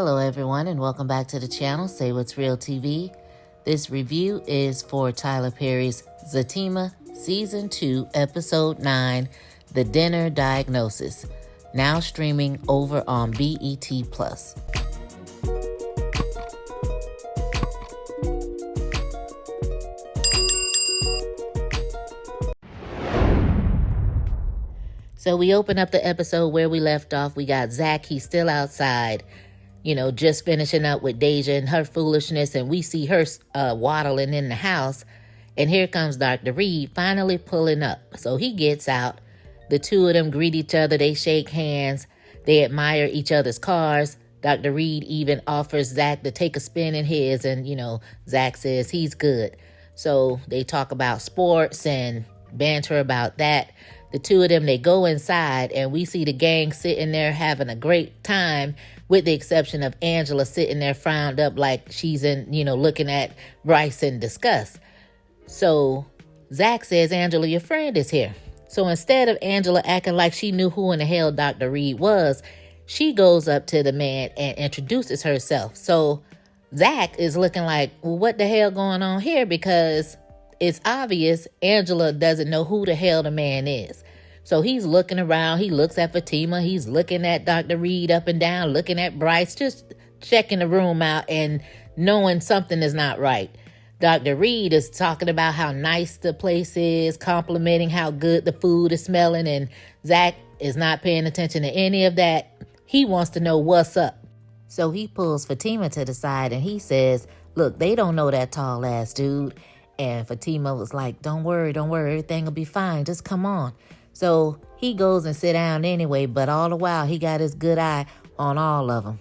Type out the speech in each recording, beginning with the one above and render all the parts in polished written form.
Hello everyone and welcome back to the channel, Say What's Real TV. This review is for Tyler Perry's Zatima Season 2, Episode 9, The Dinner Diagnosis, now streaming over on BET+. So we open up the episode where we left off. We got Zach, he's still outside, just finishing up with Deja and her foolishness, and we see her waddling in the house, and here comes Dr. Reed finally pulling up. So he gets out. The two of them greet each other. They shake hands. They admire each other's cars. Dr. Reed even offers Zach to take a spin in his, and, Zach says he's good. So they talk about sports and banter about that. The two of them, they go inside, and we see the gang sitting there having a great time, with the exception of Angela sitting there frowned up like she's looking at Bryce in disgust. So Zach says, Angela, your friend is here. So instead of Angela acting like she knew who in the hell Dr. Reed was, she goes up to the man and introduces herself. So Zach is looking like, well, what the hell going on here? Because it's obvious Angela doesn't know who the hell the man is. So he's looking around. He looks at Fatima. He's looking at Dr. Reed up and down, looking at Bryce, just checking the room out and knowing something is not right. Dr. Reed is talking about how nice the place is, complimenting how good the food is smelling, and Zach is not paying attention to any of that. He wants to know what's up. So he pulls Fatima to the side and he says, look, they don't know that tall ass dude. And Fatima was like, don't worry, everything will be fine, just come on. So he goes and sit down anyway, but all the while he got his good eye on all of them.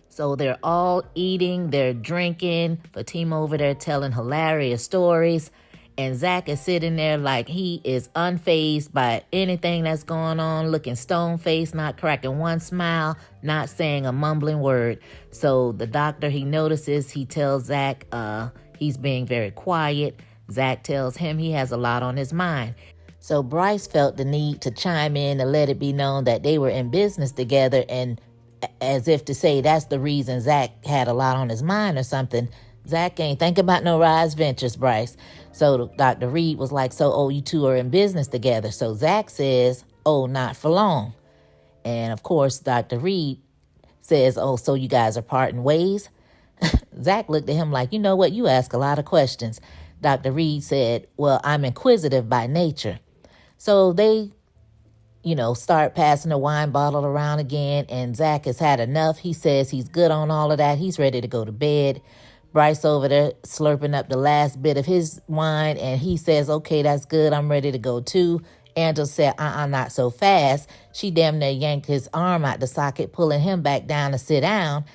So they're all eating, they're drinking, Fatima over there telling hilarious stories, and Zach is sitting there like he is unfazed by anything that's going on, looking stone-faced, not cracking one smile, not saying a mumbling word. So the doctor, he notices, he tells Zach, he's being very quiet. Zach tells him he has a lot on his mind. So Bryce felt the need to chime in to let it be known that they were in business together, and as if to say that's the reason Zach had a lot on his mind or something. Zach ain't think about no rise ventures, Bryce. So Dr. Reed was like, so, you two are in business together. So Zach says, not for long. And of course, Dr. Reed says, so you guys are parting ways? Zach looked at him like, you know what, you ask a lot of questions. Dr. Reed said, well, I'm inquisitive by nature. So they, start passing the wine bottle around again, and Zach has had enough. He says he's good on all of that. He's ready to go to bed. Bryce over there slurping up the last bit of his wine, and he says, okay, that's good. I'm ready to go too. Angela said, not so fast. She damn near yanked his arm out the socket, pulling him back down to sit down.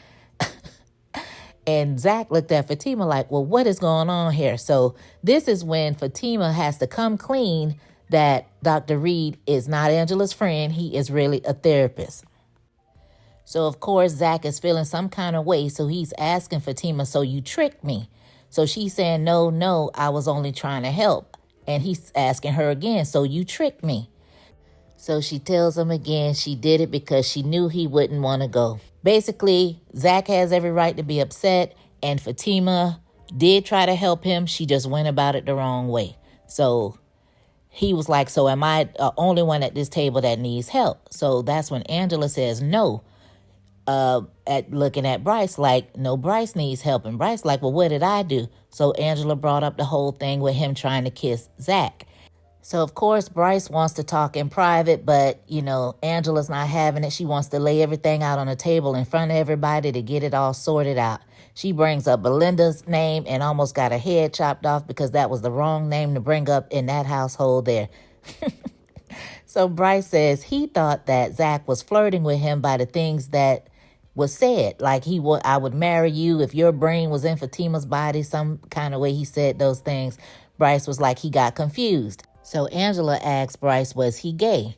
And Zach looked at Fatima like, well, what is going on here? So this is when Fatima has to come clean that Dr. Reed is not Angela's friend. He is really a therapist. So, of course, Zach is feeling some kind of way. So he's asking Fatima, so you tricked me. So she's saying, no, I was only trying to help. And he's asking her again, so you tricked me. So she tells him again she did it because she knew he wouldn't want to go. Basically, Zach has every right to be upset, and Fatima did try to help him. She just went about it the wrong way. So he was like, so am I the only one at this table that needs help? So that's when Angela says no, looking at Bryce like, no, Bryce needs help. And Bryce like, well, what did I do? So Angela brought up the whole thing with him trying to kiss Zach. So, of course, Bryce wants to talk in private, but, Angela's not having it. She wants to lay everything out on the table in front of everybody to get it all sorted out. She brings up Belinda's name and almost got her head chopped off because that was the wrong name to bring up in that household there. So Bryce says he thought that Zach was flirting with him by the things that was said. Like I would marry you if your brain was in Fatima's body, some kind of way he said those things. Bryce was like, he got confused. So Angela asked Bryce, was he gay?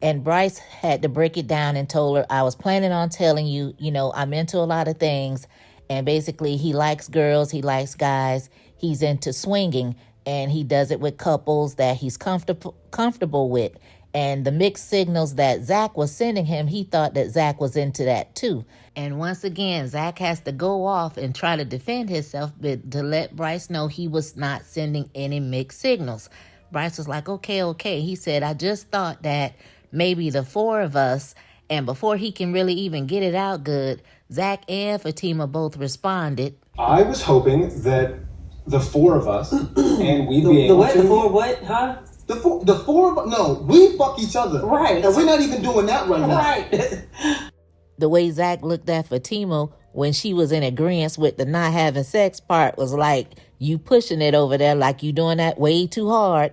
And Bryce had to break it down and told her, I was planning on telling you, I'm into a lot of things. And basically he likes girls, he likes guys, he's into swinging, and he does it with couples that he's comfortable with. And the mixed signals that Zach was sending him, he thought that Zach was into that too. And once again, Zach has to go off and try to defend himself, but to let Bryce know he was not sending any mixed signals. Bryce was like, okay. He said, I just thought that maybe the four of us, and before he can really even get it out good, Zach and Fatima both responded. I was hoping that the four of us, and we'd be able to... The four what, huh? The four of us, no, we fuck each other. Right. And we're not even doing that right now. Right. The way Zach looked at Fatima when she was in agreement with the not having sex part was like, you pushing it over there like you doing that way too hard.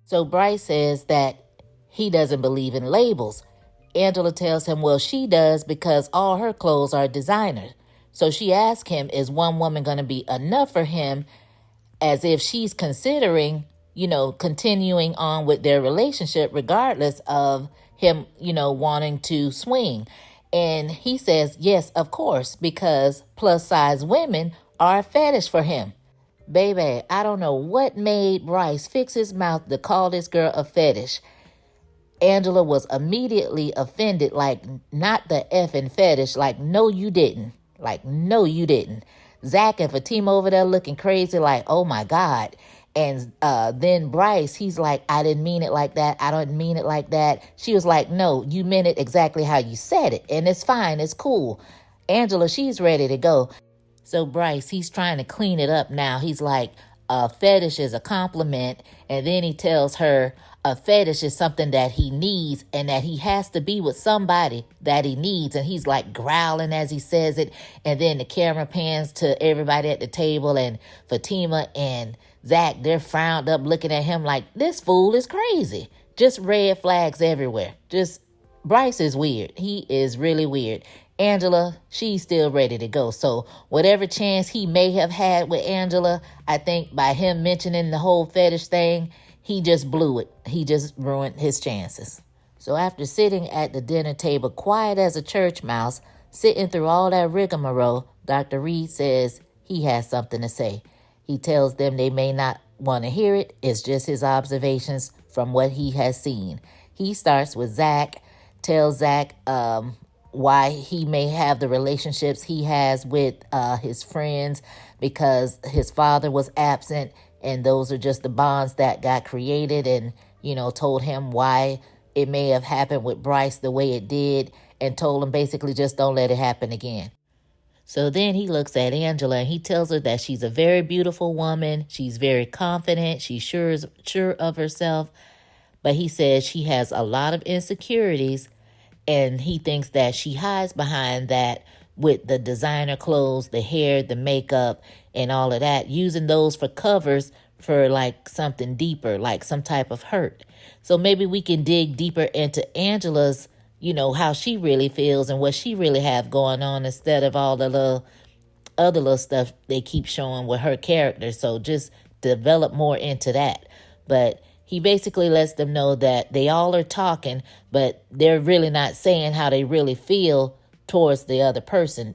So Bryce says that he doesn't believe in labels. Angela tells him, well, she does because all her clothes are designer. So she asks him, is one woman going to be enough for him, as if she's considering, continuing on with their relationship regardless of him, wanting to swing. And he says, yes, of course, because plus size women are a fetish for him. Baby, I don't know what made Bryce fix his mouth to call this girl a fetish. Angela was immediately offended, like, not the effing fetish, like, no, you didn't. Like, no, you didn't. Zach and Fatima over there looking crazy, like, oh my God. And then Bryce, he's like, I didn't mean it like that. I don't mean it like that. She was like, no, you meant it exactly how you said it. And it's fine. It's cool. Angela, she's ready to go. So Bryce, he's trying to clean it up now. He's like, a fetish is a compliment. And then he tells her a fetish is something that he needs and that he has to be with somebody that he needs. And he's like growling as he says it. And then the camera pans to everybody at the table, and Fatima and Zach, they're frowned up looking at him like, this fool is crazy. Just red flags everywhere. Bryce is weird. He is really weird. Angela, she's still ready to go. So whatever chance he may have had with Angela, I think by him mentioning the whole fetish thing, he just blew it. He just ruined his chances. So after sitting at the dinner table, quiet as a church mouse, sitting through all that rigmarole, Dr. Reed says he has something to say. He tells them they may not want to hear it. It's just his observations from what he has seen. He starts with Zach, tells Zach why he may have the relationships he has with his friends, because his father was absent, and those are just the bonds that got created, and, told him why it may have happened with Bryce the way it did, and told him basically just don't let it happen again. So then he looks at Angela and he tells her that she's a very beautiful woman. She's very confident. She's sure of herself. But he says she has a lot of insecurities, and he thinks that she hides behind that with the designer clothes, the hair, the makeup, and all of that, using those for covers for like something deeper, like some type of hurt. So maybe we can dig deeper into Angela's, how she really feels and what she really have going on, instead of all the other little stuff they keep showing with her character. So just develop more into that. But he basically lets them know that they all are talking, but they're really not saying how they really feel towards the other person.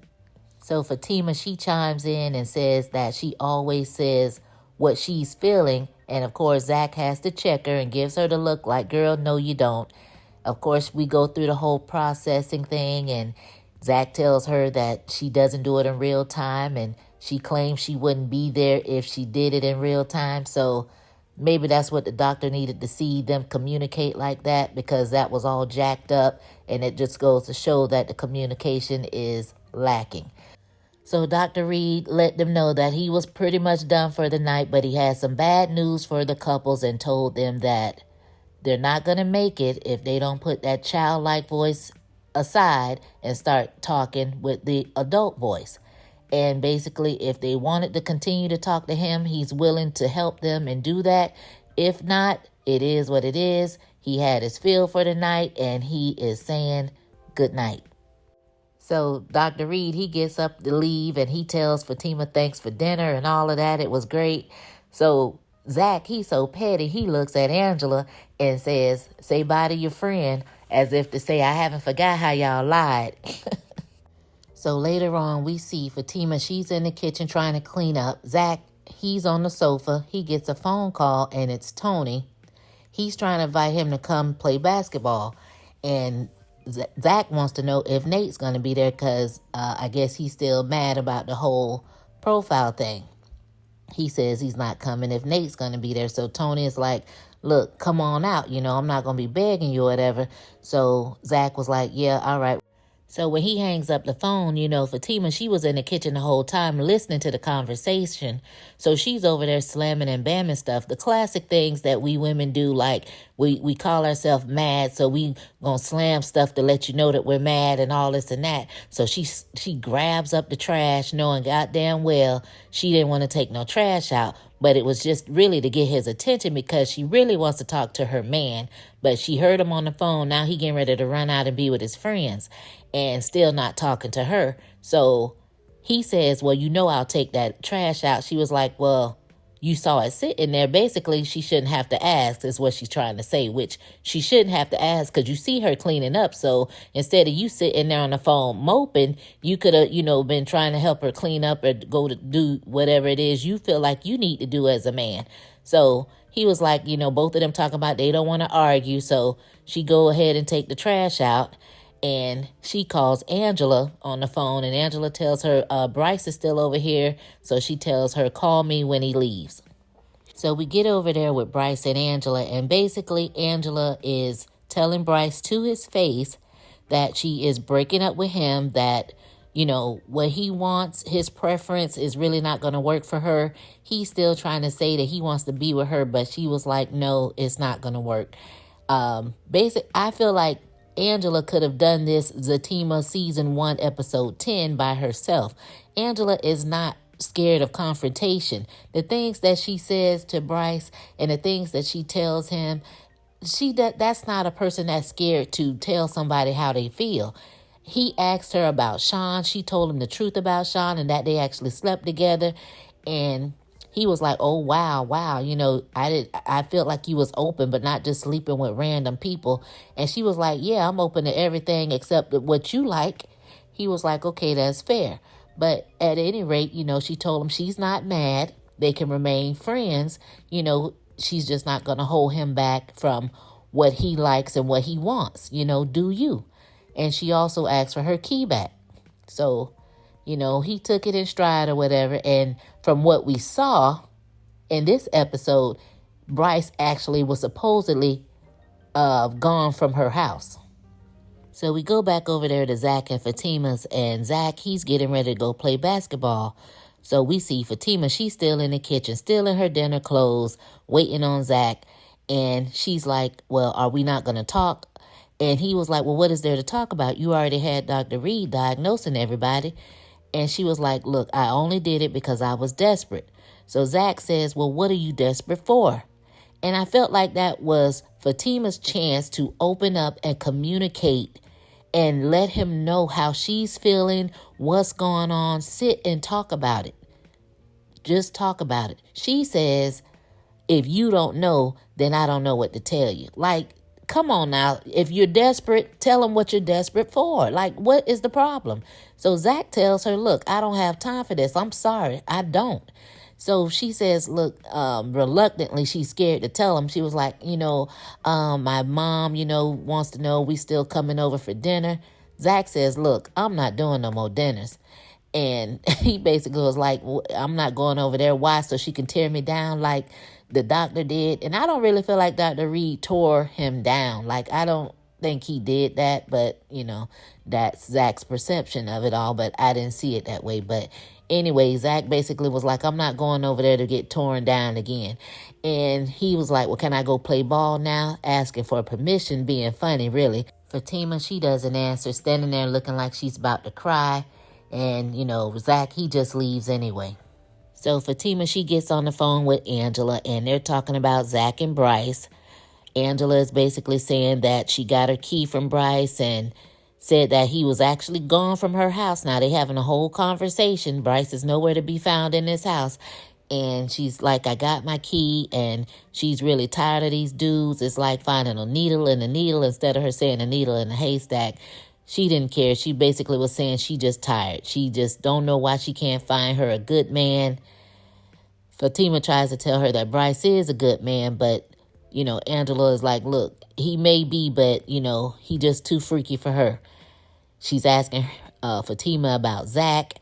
So Fatima, she chimes in and says that she always says what she's feeling. And of course, Zach has to check her and gives her the look like, girl, no, you don't. Of course, we go through the whole processing thing, and Zach tells her that she doesn't do it in real time, and she claims she wouldn't be there if she did it in real time. So maybe that's what the doctor needed to see them communicate like that, because that was all jacked up, and it just goes to show that the communication is lacking. So Dr. Reed let them know that he was pretty much done for the night, but he had some bad news for the couples and told them that they're not going to make it if they don't put that childlike voice aside and start talking with the adult voice. And basically, if they wanted to continue to talk to him, he's willing to help them and do that. If not, it is what it is. He had his fill for the night, and he is saying good night. So Dr. Reed, he gets up to leave, and he tells Fatima thanks for dinner and all of that. It was great. So Zach, he's so petty, he looks at Angela and says, say bye to your friend, as if to say, I haven't forgot how y'all lied. So later on, we see Fatima, she's in the kitchen trying to clean up. Zach, he's on the sofa. He gets a phone call, and it's Tony. he's trying to invite him to come play basketball. And Zach wants to know if Nate's going to be there because I guess he's still mad about the whole profile thing. He says he's not coming if Nate's going to be there. So Tony is like, look, come on out. I'm not going to be begging you or whatever. So Zach was like, yeah, all right. So when he hangs up the phone, Fatima, she was in the kitchen the whole time listening to the conversation. So she's over there slamming and bamming stuff. The classic things that we women do, like we call ourselves mad, so we gonna slam stuff to let you know that we're mad and all this and that. So she grabs up the trash knowing goddamn well she didn't want to take no trash out. But it was just really to get his attention because she really wants to talk to her man. But she heard him on the phone. Now he getting ready to run out and be with his friends and still not talking to her. So he says, well, I'll take that trash out. She was like, well, you saw it sitting there. Basically, she shouldn't have to ask is what she's trying to say, which she shouldn't have to ask because you see her cleaning up. So instead of you sitting there on the phone moping, you could have, been trying to help her clean up or go to do whatever it is you feel like you need to do as a man. So he was like, both of them talking about they don't want to argue. So she go ahead and take the trash out. And she calls Angela on the phone, and Angela tells her Bryce is still over here. So she tells her, call me when he leaves. So we get over there with Bryce and Angela, and basically Angela is telling Bryce to his face that she is breaking up with him, that, what he wants, his preference is really not going to work for her. He's still trying to say that he wants to be with her, but she was like, no, it's not going to work. I feel like Angela could have done this Zatima season 1, episode 10 by herself. Angela is not scared of confrontation. The things that she says to Bryce and the things that she tells him, that's not a person that's scared to tell somebody how they feel. He asked her about Sean. She told him the truth about Sean and that they actually slept together. And he was like, oh, wow. I felt like you was open, but not just sleeping with random people. And she was like, yeah, I'm open to everything except what you like. He was like, okay, that's fair. But at any rate, she told him she's not mad. They can remain friends. She's just not going to hold him back from what he likes and what he wants. Do you? And she also asked for her key back. So he took it in stride or whatever. And from what we saw in this episode, Bryce actually was supposedly gone from her house. So we go back over there to Zach and Fatima's, and Zach, he's getting ready to go play basketball. So we see Fatima, she's still in the kitchen, still in her dinner clothes, waiting on Zach. And she's like, well, are we not going to talk? And he was like, well, what is there to talk about? You already had Dr. Reed diagnosing everybody. And she was like, look, I only did it because I was desperate. So Zach says, well, what are you desperate for? And I felt like that was Fatima's chance to open up and communicate and let him know how she's feeling, what's going on. Sit and talk about it. Just talk about it. She says, if you don't know, then I don't know what to tell you. Like, come on now. If you're desperate, tell them what you're desperate for. Like, what is the problem? So Zach tells her, look, I don't have time for this. I'm sorry. I don't. So she says, look, reluctantly, she's scared to tell him. She was like, my mom, wants to know we still coming over for dinner. Zach says, look, I'm not doing no more dinners. And he basically was like, I'm not going over there. Why? So she can tear me down like the doctor did. And I don't really feel like Dr. Reed tore him down. Like, I don't think he did that, but, that's Zach's perception of it all. But I didn't see it that way. But anyway, Zach basically was like, I'm not going over there to get torn down again. And he was like, well, can I go play ball now? Asking for permission, being funny, really. Fatima, she doesn't answer, standing there looking like she's about to cry. And, Zach, he just leaves anyway. So Fatima, she gets on the phone with Angela, and they're talking about Zach and Bryce. Angela is basically saying that she got her key from Bryce and said that he was actually gone from her house. Now they having a whole conversation. Bryce is nowhere to be found in this house. And she's like, I got my key, and she's really tired of these dudes. It's like finding a needle in a needle instead of her saying a needle in a haystack. She didn't care. She basically was saying she just tired. She just don't know why she can't find her a good man. Fatima tries to tell her that Bryce is a good man, but Angela is like, look, he may be, but, he just too freaky for her. She's asking Fatima about Zach,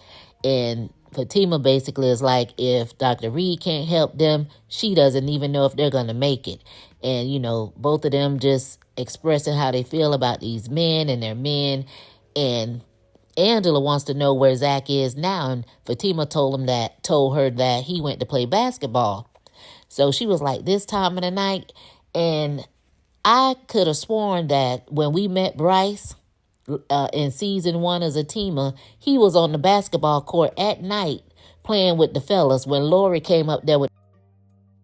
and Fatima basically is like, if Dr. Reed can't help them, she doesn't even know if they're going to make it. And, both of them just expressing how they feel about these men and their men. And Angela wants to know where Zach is now, and Fatima told her that he went to play basketball. So she was like, this time of the night. And I could have sworn that when we met Bryce in season 1 of Zatima, he was on the basketball court at night playing with the fellas when Lori came up there with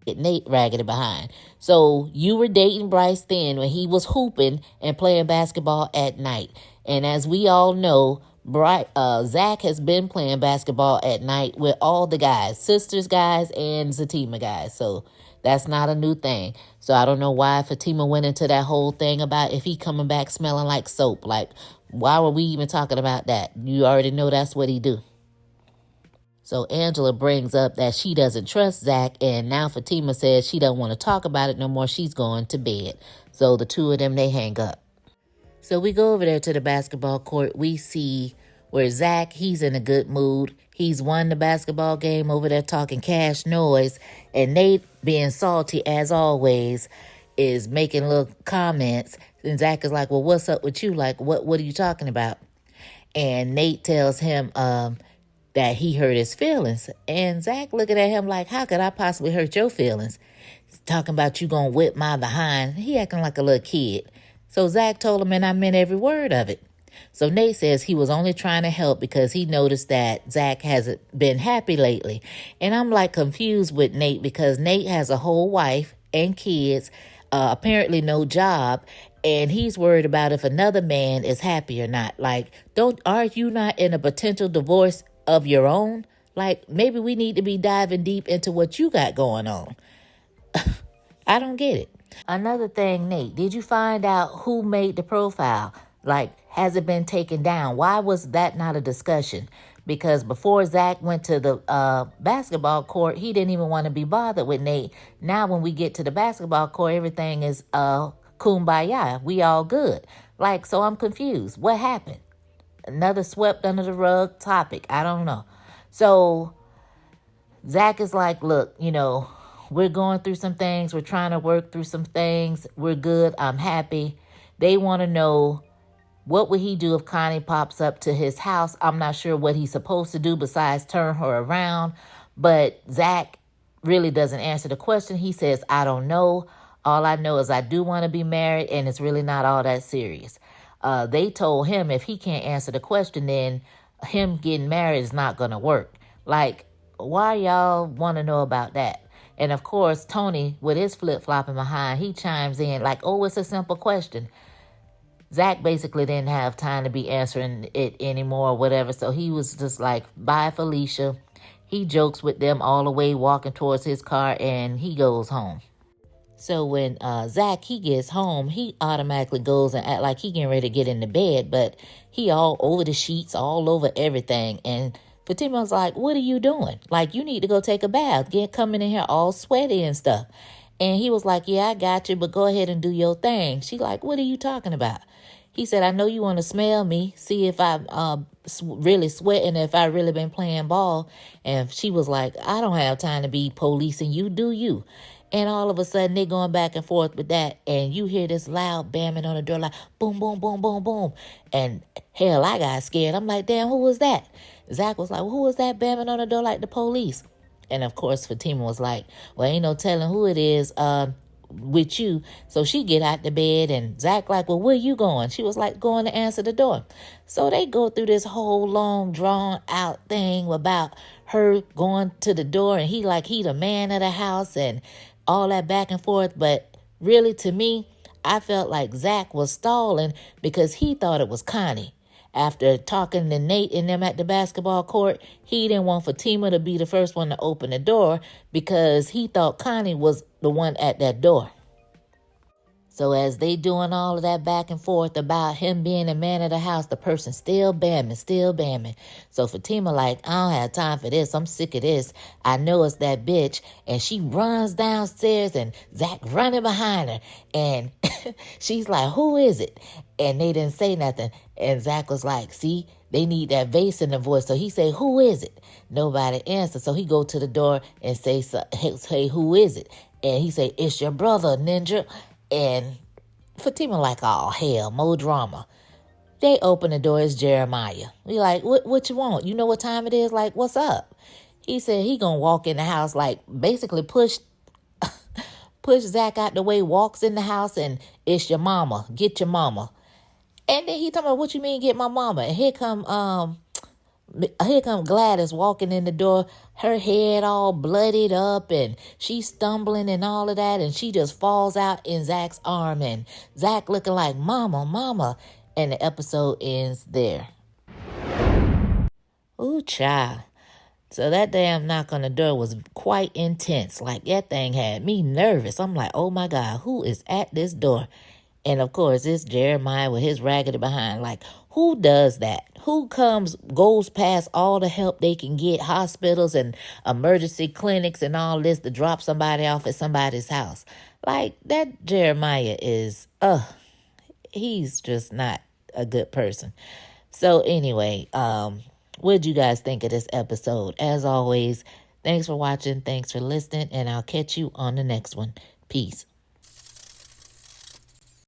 Nate raggedy behind. So you were dating Bryce then when he was hooping and playing basketball at night. And as we all know, Zach has been playing basketball at night with all the guys, Sisters guys and Zatima guys. So that's not a new thing. So I don't know why Fatima went into that whole thing about if he coming back smelling like soap. Like, why were we even talking about that? You already know that's what he do. So Angela brings up that she doesn't trust Zach, and now Fatima says she don't want to talk about it no more. She's going to bed. So the two of them, they hang up. So we go over there to the basketball court. We see where Zach, he's in a good mood. He's won the basketball game over there talking cash noise. And Nate, being salty as always, is making little comments. And Zach is like, well, what's up with you? Like, what are you talking about? And Nate tells him that he hurt his feelings. And Zach looking at him like, how could I possibly hurt your feelings? He's talking about you gonna whip my behind. He acting like a little kid. So Zach told him, and I meant every word of it. So Nate says he was only trying to help because he noticed that Zach hasn't been happy lately. And I'm like confused with Nate because Nate has a whole wife and kids, apparently no job, and he's worried about if another man is happy or not. Like, are you not in a potential divorce of your own? Like, maybe we need to be diving deep into what you got going on. I don't get it. Another thing, Nate, did you find out who made the profile? Like, has it been taken down? Why was that not a discussion? Because before Zach went to the basketball court, he didn't even want to be bothered with Nate. Now when we get to the basketball court, everything is kumbaya. We all good. Like, so I'm confused. What happened? Another swept under the rug topic. I don't know. So Zach is like, look, we're going through some things. We're trying to work through some things. We're good. I'm happy. They want to know, what would he do if Connie pops up to his house? I'm not sure what he's supposed to do besides turn her around. But Zach really doesn't answer the question. He says, I don't know. All I know is I do want to be married, and it's really not all that serious. They told him if he can't answer the question, then him getting married is not going to work. Like, why y'all want to know about that? And of course, Tony, with his flip-flopping behind, he chimes in like, oh, it's a simple question. Zach basically didn't have time to be answering it anymore or whatever. So he was just like, bye, Felicia. He jokes with them all the way walking towards his car, and he goes home. So when Zach, he gets home, he automatically goes and act like he getting ready to get into bed. But he all over the sheets, all over everything. And Fatima's like, what are you doing? Like, you need to go take a bath. Coming in here all sweaty and stuff. And he was like, yeah, I got you, but go ahead and do your thing. She like, what are you talking about? He said, I know you want to smell me, see if I'm really sweating, if I really been playing ball. And she was like, I don't have time to be policing you, do you? And all of a sudden, they going back and forth with that. And you hear this loud banging on the door, like boom, boom, boom, boom, boom. And hell, I got scared. I'm like, damn, who was that? Zach was like, well, who was that banging on the door like the police? And of course, Fatima was like, well, ain't no telling who it is with you. So she get out the bed, and Zach like, well, where you going? She was like, going to answer the door. So they go through this whole long, drawn out thing about her going to the door, and he the man of the house and all that back and forth. But really, to me, I felt like Zach was stalling because he thought it was Connie. After talking to Nate and them at the basketball court, he didn't want Fatima to be the first one to open the door because he thought Connie was the one at that door. So as they doing all of that back and forth about him being a man of the house, the person still bamming. So Fatima like, I don't have time for this. I'm sick of this. I know it's that bitch. And she runs downstairs and Zach running behind her. And she's like, who is it? And they didn't say nothing. And Zach was like, see, they need that bass in the voice. So he say, who is it? Nobody answered. So he go to the door and say, hey, who is it? And he say, it's your brother, Ninja. And Fatima like, oh, hell, more drama. They open the door, it's Jeremiah. We like, what you want? You know what time it is? Like, what's up? He said he gonna walk in the house, like basically push Zach out the way, walks in the house, and it's your mama. Get your mama. And then he talking about, what you mean get my mama? And here come Gladys walking in the door, her head all bloodied up, and she's stumbling and all of that, and she just falls out in Zach's arm, and Zach looking like, mama, and the episode ends there. Ooh, child. So that damn knock on the door was quite intense. Like, that thing had me nervous. I'm like, oh my God, who is at this door? And of course, it's Jeremiah with his raggedy behind. Like, who does that? Who goes past all the help they can get, hospitals and emergency clinics and all this, to drop somebody off at somebody's house? Like, that Jeremiah is, he's just not a good person. So anyway, what'd you guys think of this episode? As always, thanks for watching, thanks for listening, and I'll catch you on the next one. Peace.